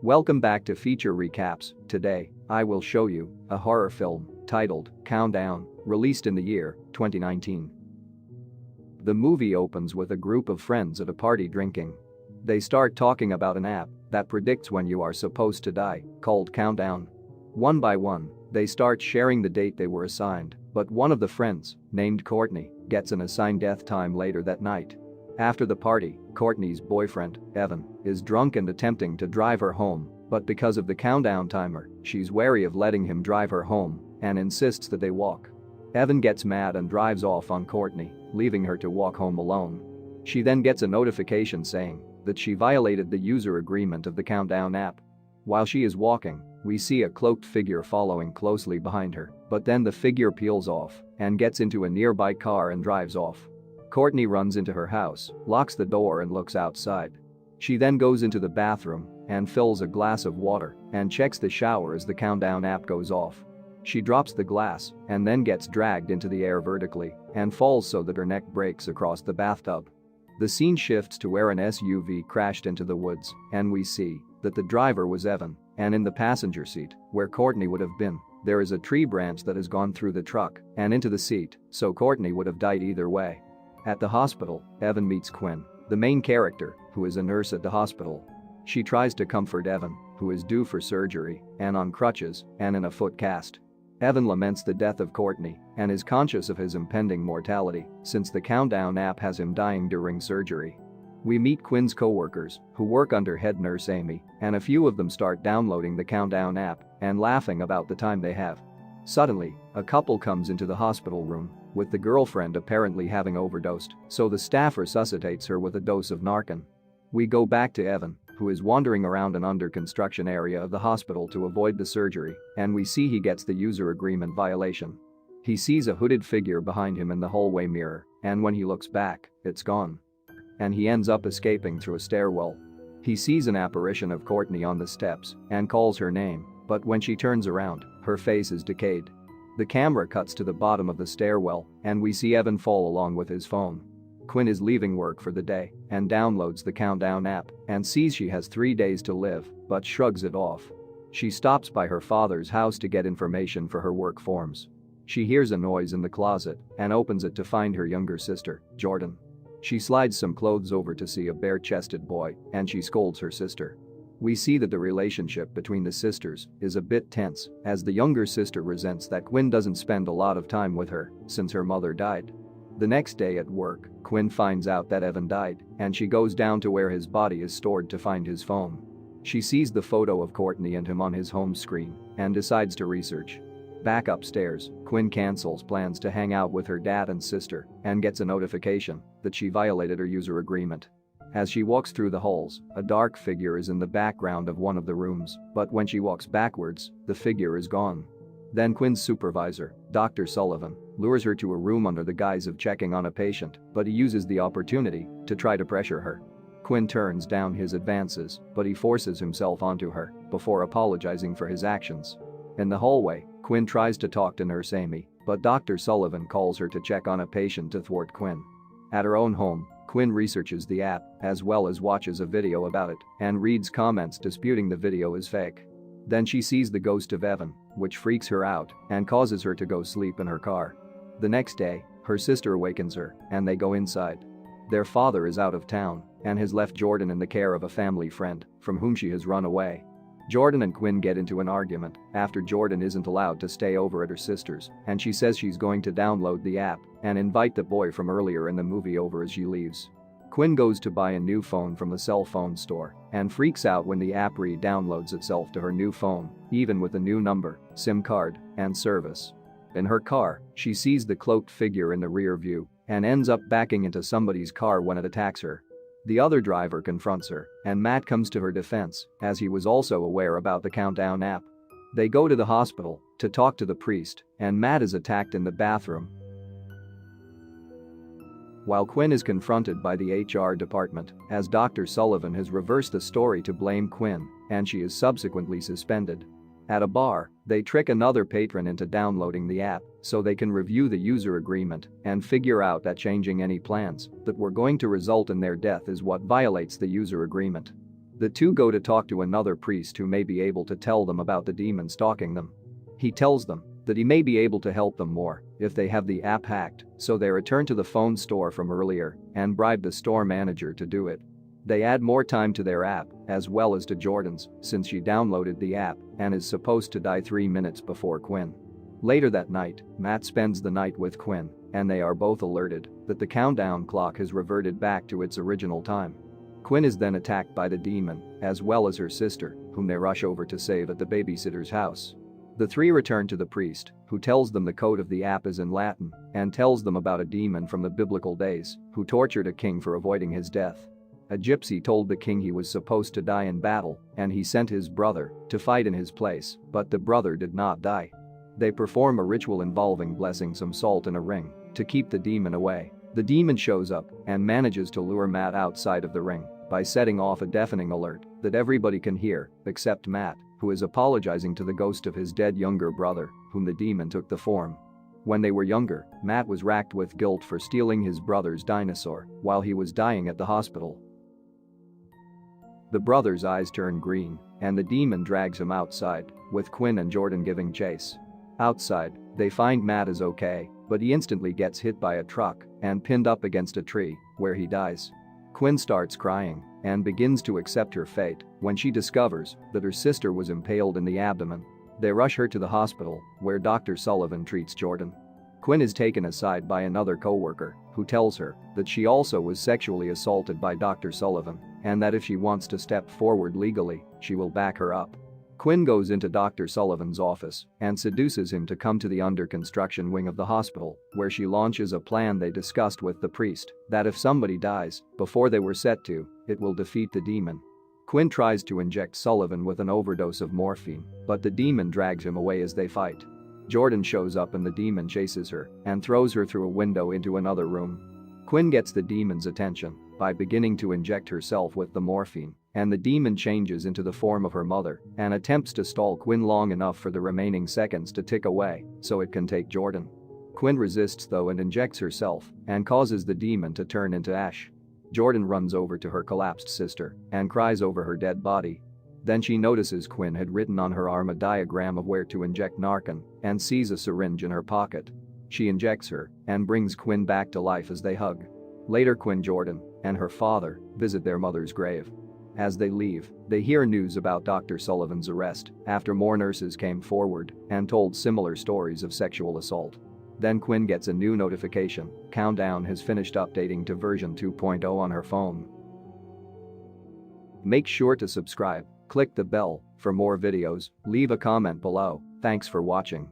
Welcome back to Feature Recaps. Today, I will show you a horror film titled Countdown, released in the year 2019. The movie opens with a group of friends at a party drinking. They start talking about an app that predicts when you are supposed to die, called Countdown. One by one, they start sharing the date they were assigned, but one of the friends, named Courtney, gets an assigned death time later that night. After the party, Courtney's boyfriend, Evan, is drunk and attempting to drive her home, but because of the countdown timer, she's wary of letting him drive her home and insists that they walk. Evan gets mad and drives off on Courtney, leaving her to walk home alone. She then gets a notification saying that she violated the user agreement of the Countdown app. While she is walking, we see a cloaked figure following closely behind her, but then the figure peels off and gets into a nearby car and drives off. Courtney runs into her house, locks the door and looks outside. She then goes into the bathroom and fills a glass of water and checks the shower as the Countdown app goes off. She drops the glass and then gets dragged into the air vertically and falls so that her neck breaks across the bathtub. The scene shifts to where an SUV crashed into the woods and we see that the driver was Evan, and in the passenger seat, where Courtney would have been, there is a tree branch that has gone through the truck and into the seat, so Courtney would have died either way. At the hospital, Evan meets Quinn, the main character, who is a nurse at the hospital. She tries to comfort Evan, who is due for surgery and on crutches and in a foot cast. Evan laments the death of Courtney and is conscious of his impending mortality since the Countdown app has him dying during surgery. We meet Quinn's co-workers, who work under head nurse Amy, and a few of them start downloading the Countdown app and laughing about the time they have. Suddenly, a couple comes into the hospital room, with the girlfriend apparently having overdosed, so the staff resuscitates her with a dose of Narcan. We go back to Evan, who is wandering around an under-construction area of the hospital to avoid the surgery, and we see he gets the user agreement violation. He sees a hooded figure behind him in the hallway mirror, and when he looks back, it's gone. And he ends up escaping through a stairwell. He sees an apparition of Courtney on the steps and calls her name, but when she turns around, her face is decayed. The camera cuts to the bottom of the stairwell and we see Evan fall along with his phone. Quinn is leaving work for the day and downloads the Countdown app and sees she has 3 days to live, but shrugs it off. She stops by her father's house to get information for her work forms. She hears a noise in the closet and opens it to find her younger sister, Jordan. She slides some clothes over to see a bare-chested boy and she scolds her sister. We see that the relationship between the sisters is a bit tense as the younger sister resents that Quinn doesn't spend a lot of time with her since her mother died. The next day at work, Quinn finds out that Evan died and she goes down to where his body is stored to find his phone. She sees the photo of Courtney and him on his home screen and decides to research. Back upstairs, Quinn cancels plans to hang out with her dad and sister and gets a notification that she violated her user agreement. As she walks through the halls, a dark figure is in the background of one of the rooms, but when she walks backwards, the figure is gone. Then Quinn's supervisor, Dr. Sullivan, lures her to a room under the guise of checking on a patient, but he uses the opportunity to try to pressure her. Quinn turns down his advances, but he forces himself onto her before apologizing for his actions. In the hallway, Quinn tries to talk to nurse Amy, but Dr. Sullivan calls her to check on a patient to thwart Quinn. At her own home, Quinn researches the app as well as watches a video about it and reads comments disputing the video is fake. Then she sees the ghost of Evan, which freaks her out and causes her to go sleep in her car. The next day, her sister awakens her and they go inside. Their father is out of town and has left Jordan in the care of a family friend from whom she has run away. Jordan and Quinn get into an argument after Jordan isn't allowed to stay over at her sister's and she says she's going to download the app and invite the boy from earlier in the movie over as she leaves. Quinn goes to buy a new phone from the cell phone store and freaks out when the app re-downloads itself to her new phone, even with a new number, SIM card, and service. In her car, she sees the cloaked figure in the rear view and ends up backing into somebody's car when it attacks her. The other driver confronts her, and Matt comes to her defense, as he was also aware about the Countdown app. They go to the hospital to talk to the priest, and Matt is attacked in the bathroom. While Quinn is confronted by the HR department, as Dr. Sullivan has reversed the story to blame Quinn, and she is subsequently suspended. At a bar, they trick another patron into downloading the app so they can review the user agreement and figure out that changing any plans that were going to result in their death is what violates the user agreement. The two go to talk to another priest who may be able to tell them about the demon stalking them. He tells them that he may be able to help them more if they have the app hacked, so they return to the phone store from earlier and bribe the store manager to do it. They add more time to their app, as well as to Jordan's, since she downloaded the app and is supposed to die 3 minutes before Quinn. Later that night, Matt spends the night with Quinn, and they are both alerted that the countdown clock has reverted back to its original time. Quinn is then attacked by the demon, as well as her sister, whom they rush over to save at the babysitter's house. The three return to the priest, who tells them the code of the app is in Latin and tells them about a demon from the biblical days who tortured a king for avoiding his death. A gypsy told the king he was supposed to die in battle, and he sent his brother to fight in his place, but the brother did not die. They perform a ritual involving blessing some salt in a ring to keep the demon away. The demon shows up and manages to lure Matt outside of the ring by setting off a deafening alert that everybody can hear except Matt, who is apologizing to the ghost of his dead younger brother, whom the demon took the form. When they were younger, Matt was racked with guilt for stealing his brother's dinosaur while he was dying at the hospital. The brother's eyes turn green, and the demon drags him outside, with Quinn and Jordan giving chase. Outside, they find Matt is okay, but he instantly gets hit by a truck and pinned up against a tree, where he dies. Quinn starts crying and begins to accept her fate when she discovers that her sister was impaled in the abdomen. They rush her to the hospital, where Dr. Sullivan treats Jordan. Quinn is taken aside by another co-worker, who tells her that she also was sexually assaulted by Dr. Sullivan, and that if she wants to step forward legally, she will back her up. Quinn goes into Dr. Sullivan's office and seduces him to come to the under-construction wing of the hospital, where she launches a plan they discussed with the priest that if somebody dies before they were set to, it will defeat the demon. Quinn tries to inject Sullivan with an overdose of morphine, but the demon drags him away as they fight. Jordan shows up and the demon chases her and throws her through a window into another room. Quinn gets the demon's attention by beginning to inject herself with the morphine, and the demon changes into the form of her mother and attempts to stall Quinn long enough for the remaining seconds to tick away so it can take Jordan. Quinn resists though and injects herself and causes the demon to turn into ash. Jordan runs over to her collapsed sister and cries over her dead body. Then she notices Quinn had written on her arm a diagram of where to inject Narcan and sees a syringe in her pocket. She injects her and brings Quinn back to life as they hug. Later, Quinn, Jordan, and her father visit their mother's grave. As they leave, they hear news about Dr. Sullivan's arrest after more nurses came forward and told similar stories of sexual assault. Then Quinn gets a new notification: Countdown has finished updating to version 2.0 on her phone. Make sure to subscribe, click the bell for more videos, leave a comment below. Thanks for watching.